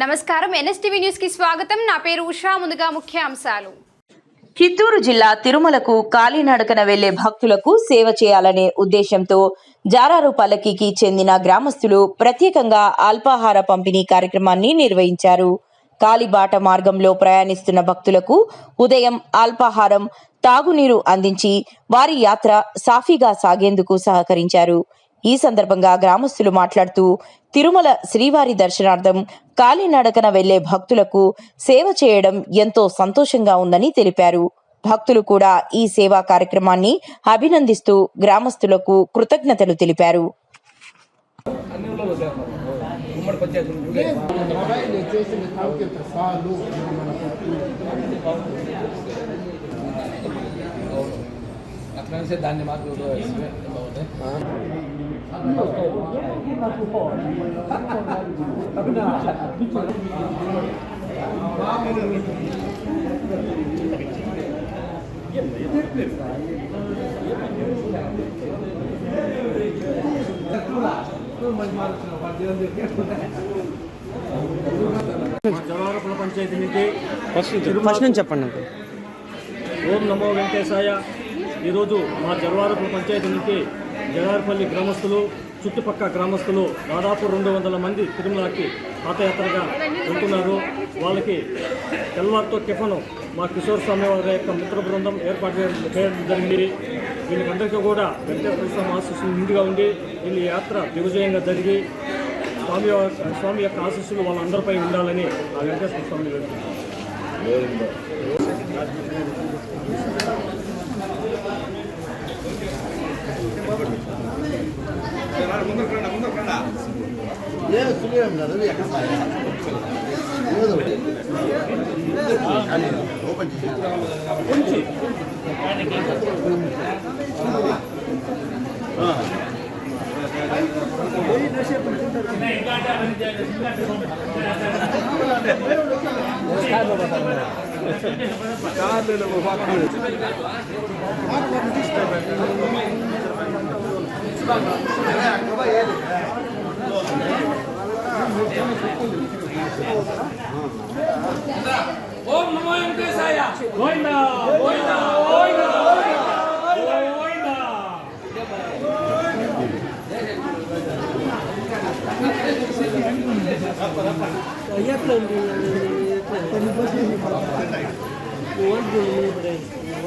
నమస్కారం NSTV news కి స్వాగతం. నా పేరు ఉషా. ముందుగా ముఖ్య అంశాలు. చిత్తూరు జిల్లా తిరుమలకు కాలినడకన వెళ్లే భక్తులకు సేవ చేయాలనే ఉద్దేశంతో జారారు పల్లకికి చెందిన గ్రామస్తులు ప్రత్యేకంగా అల్పాహార పంపిణీ కార్యక్రమాన్ని నిర్వహించారు. కాలిబాట మార్గంలో ప్రయాణిస్తున్న భక్తులకు ఉదయం అల్పాహారం, తాగునీరు అందించి వారి యాత్ర సాఫీగా సాగేందుకు సహకరించారు. ఈ సందర్భంగా గ్రామస్తులు మాట్లాడుతూ తిరుమల శ్రీవారి దర్శనార్థం కాలినడకన వెళ్లే భక్తులకు సేవ చేయడం ఎంతో సంతోషంగా ఉందని తెలిపారు. భక్తులు కూడా ఈ సేవా కార్యక్రమాన్ని అభినందిస్తూ గ్రామస్తులకు కృతజ్ఞతలు తెలిపారు. దాన్ని మాకు జలవరపుల పంచాయతీ నుంచి ఫస్ట్ నుంచి చెప్పండి. ఓం నమో వెంకటేశాయ. ఈరోజు మా జలవరపుల పంచాయతీ నుంచి జలారపల్లి గ్రామస్తులు, చుట్టుపక్కల గ్రామస్తులు దాదాపు 200 మంది తిరుమలకి పాదయాత్రగా వెళ్తున్నారు. వాళ్ళకి తెల్లవారితో టిఫను మా కిషోర్ స్వామి వారి యొక్క మిత్ర బృందం ఏర్పాటు చేయడం జరిగింది. వీళ్ళకందరికీ కూడా వెంకటేశ్వర స్వామి ఆశీస్సులు నిండుగా ఉండి వీళ్ళ యాత్ర దిగ్విజయంగా జరిగి స్వామి యొక్క ఆశీస్సులు వాళ్ళందరిపై ఉండాలని ఆ వెంకటేశ్వర స్వామి వెళ్తున్నారు. ఓం నమో వెంకటేశాయ. గోవిందా గోవిందా.